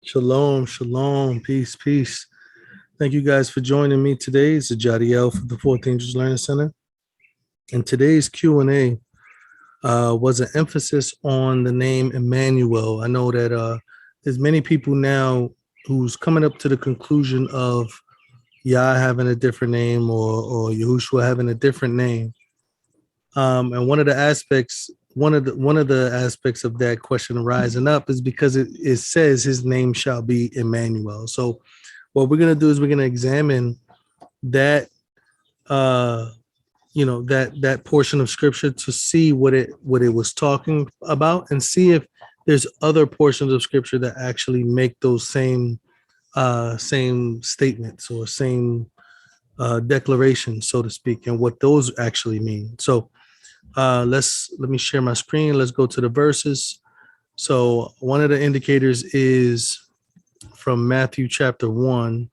Shalom, shalom, peace, peace. Thank you guys for joining me today. It's Jadiel from the Fourth Angels Learning Center. And today's Q&A was an emphasis on the name Emmanuel. I know that there's many people now who's coming up to the conclusion of Yah having a different name or Yahushua having a different name. And one of the aspects of that question rising up is because it says his name shall be Emmanuel. So what we're gonna do is we're gonna examine that that portion of scripture to see what it was talking about and see if there's other portions of scripture that actually make those same statements or same declarations, so to speak, and what those actually mean. So let me share my screen. Let's go to the verses. So one of the indicators is from Matthew chapter 1.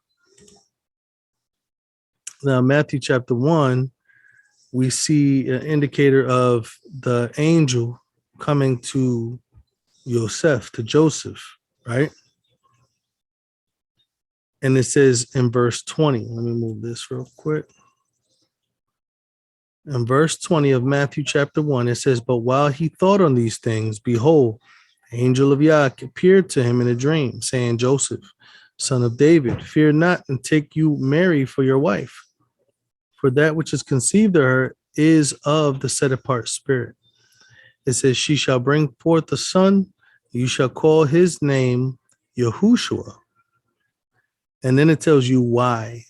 Now, Matthew chapter 1, we see an indicator of the angel coming to Joseph, right? And it says in verse 20, let me move this real quick. In verse 20 of Matthew chapter 1, it says, "But while he thought on these things, behold, the angel of Yah appeared to him in a dream, saying, Joseph, son of David, fear not, and take you Mary for your wife. For that which is conceived of her is of the set apart spirit. It says, she shall bring forth a son, you shall call his name Yahushua." And then it tells you why.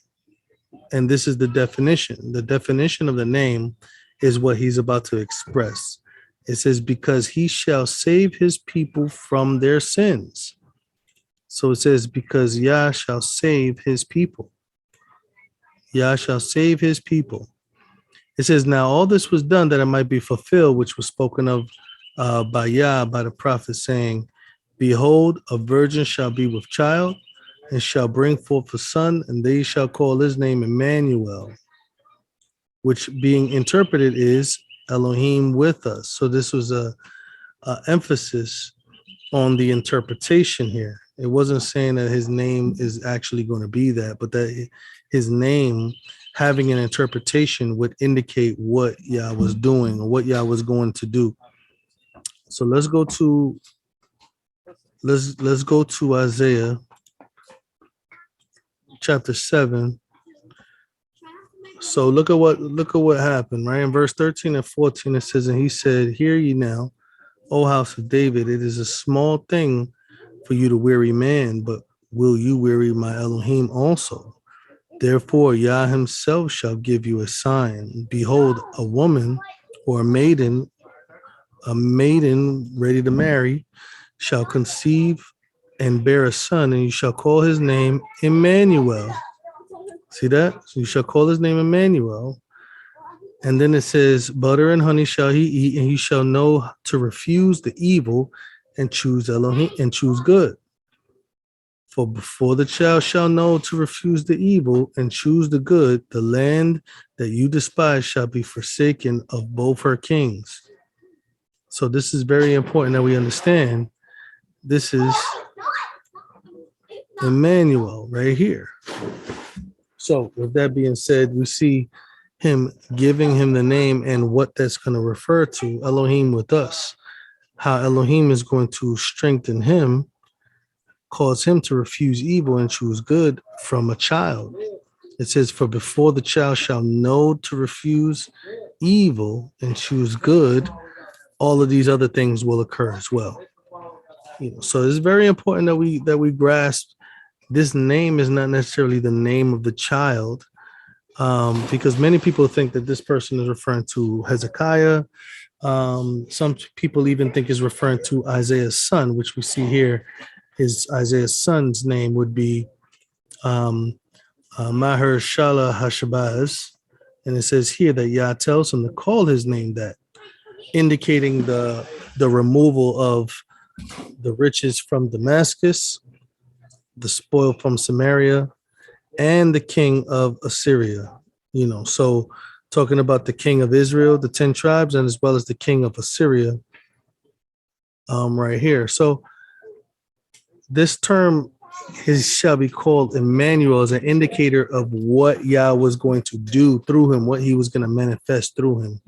And this is the definition. The definition of the name is what he's about to express. It says, because he shall save his people from their sins. So it says, because Yah shall save his people. Yah shall save his people. It says, now all this was done that it might be fulfilled, which was spoken of by Yah, by the prophet, saying, behold, a virgin shall be with child, and shall bring forth a son, and they shall call his name Emmanuel, which being interpreted is Elohim with us. So this was a emphasis on the interpretation here. It wasn't saying that his name is actually going to be that, but that his name having an interpretation would indicate what Yah was doing or what Yah was going to do. So let's go to Isaiah chapter 7. So look at what happened, right? In verse 13 and 14, it says, and he said, hear ye now, O house of David, it is a small thing for you to weary man, but will you weary my Elohim also? Therefore, Yah himself shall give you a sign. Behold, a woman or a maiden ready to marry, shall conceive and bear a son, and you shall call his name Emmanuel. See that? So you shall call his name Emmanuel. And then it says, butter and honey shall he eat, and he shall know to refuse the evil and choose Elohim and choose good. For before the child shall know to refuse the evil and choose the good, the land that you despise shall be forsaken of both her kings. So this is very important that we understand. This is Emmanuel right here. So with that being said, we see him giving him the name and what that's going to refer to, Elohim with us, how Elohim is going to strengthen him, cause him to refuse evil and choose good from a child. It says, for before the child shall know to refuse evil and choose good, all of these other things will occur as well. So it's very important that we grasp this name is not necessarily the name of the child, because many people think that this person is referring to Hezekiah. Some people even think is referring to Isaiah's son, which we see here. His Isaiah's son's name would be Maher Shala Hashabaz. And it says here that Yah tells him to call his name that, indicating the removal of the riches from Damascus, the spoil from Samaria, and the king of Assyria. So talking about the king of Israel, the 10 tribes, and as well as the king of Assyria right here. So this term His shall be called Emmanuel as an indicator of what Yah was going to do through him, what he was going to manifest through him.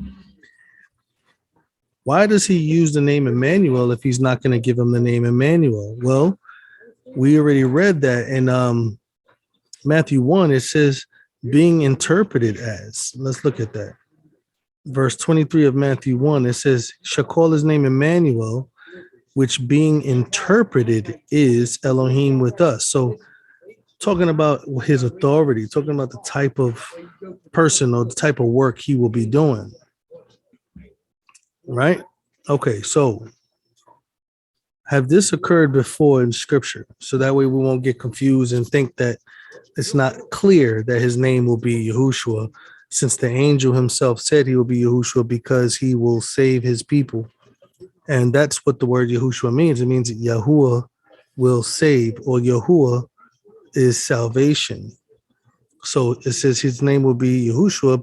Why does he use the name Emmanuel if he's not going to give him the name Emmanuel? Well, we already read that in Matthew 1. It says being interpreted as. Let's look at that. Verse 23 of Matthew 1, it says, shall call his name Emmanuel, which being interpreted is Elohim with us. So talking about his authority, talking about the type of person or the type of work he will be doing. Right? Okay, so have this occurred before in scripture? So that way we won't get confused and think that it's not clear that his name will be Yahushua, since the angel himself said he will be Yahushua because he will save his people. And that's what the word Yahushua means. It means that Yahuwah will save, or Yahuwah is salvation. So it says his name will be Yahushua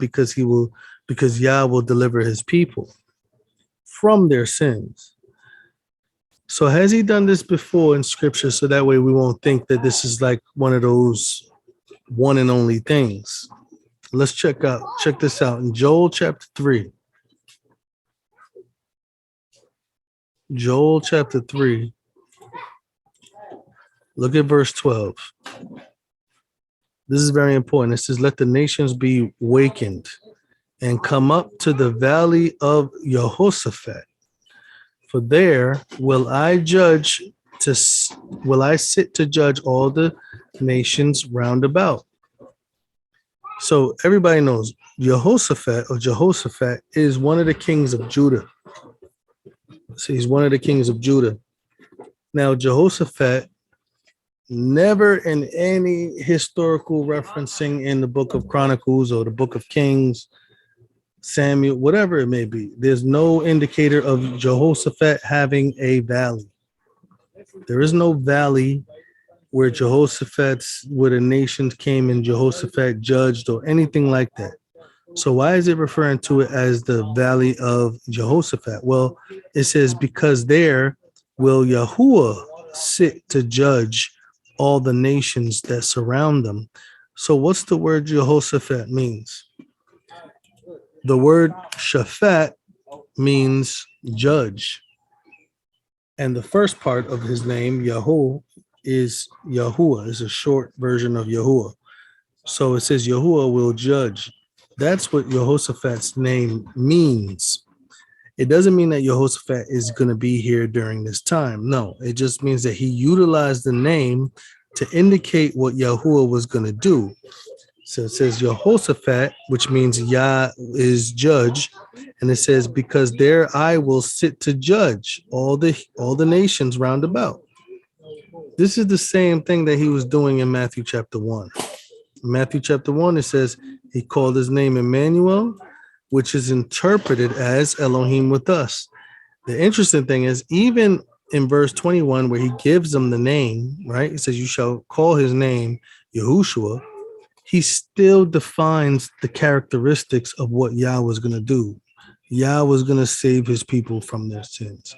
because Yah will deliver his people from their sins. So has he done this before in scripture? So that way we won't think that this is like one of those one and only things. Let's check this out in Joel chapter 3. Joel chapter 3. Look at verse 12. This is very important. It says, let the nations be wakened and come up to the valley of Jehoshaphat. For there will I sit to judge all the nations round about. So everybody knows Jehoshaphat is one of the kings of Judah. So he's one of the kings of Judah. Now, Jehoshaphat, never in any historical referencing in the book of Chronicles or the book of Kings, Samuel, whatever it may be, there's no indicator of Jehoshaphat having a valley. There is no valley where the nations came and Jehoshaphat judged or anything like that. So why is it referring to it as the valley of Jehoshaphat? Well, it says because there will Yahuwah sit to judge all the nations that surround them. So what's the word Jehoshaphat means? The word Shaphat means judge. And the first part of his name, Yahuwah, is Yahuwah, is a short version of Yahuwah. So it says Yahuwah will judge. That's what Jehoshaphat's name means. It doesn't mean that Jehoshaphat is going to be here during this time. No, it just means that he utilized the name to indicate what Yahuwah was going to do. So it says Jehoshaphat, which means Yah is judge. And it says, because there I will sit to judge all the nations round about. This is the same thing that he was doing in Matthew chapter 1. In Matthew chapter 1, it says he called his name Emmanuel, which is interpreted as Elohim with us. The interesting thing is, even in verse 21, where he gives them the name, right? He says, you shall call his name Yahushua. He still defines the characteristics of what Yah was going to do. Yah was going to save his people from their sins.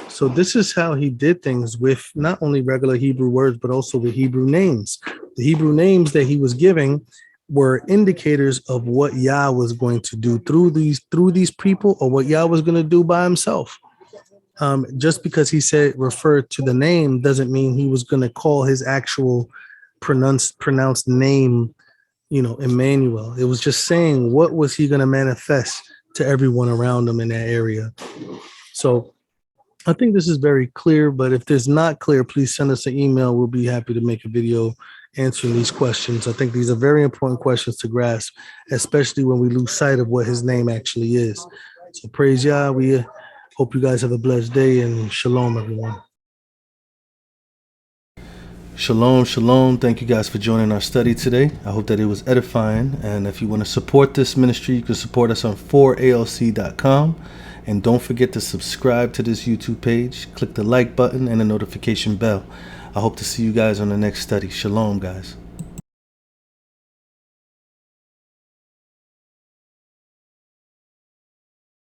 So this is how he did things with not only regular Hebrew words, but also with Hebrew names. The Hebrew names that he was giving were indicators of what Yah was going to do through these people, or what Yah was going to do by himself. Just because he said referred to the name doesn't mean he was going to call his actual pronounced name, Emmanuel. It was just saying what was he going to manifest to everyone around him in that area. So I think this is very clear, but if there's not clear, please send us an email. We'll be happy to make a video answering these questions. I think these are very important questions to grasp, especially when we lose sight of what his name actually is. So praise Yah. We hope you guys have a blessed day, and shalom, everyone. Shalom, shalom. Thank you guys for joining our study today. I hope that it was edifying. And if you want to support this ministry, you can support us on 4alc.com. And don't forget to subscribe to this YouTube page. Click the like button and the notification bell. I hope to see you guys on the next study. Shalom, guys.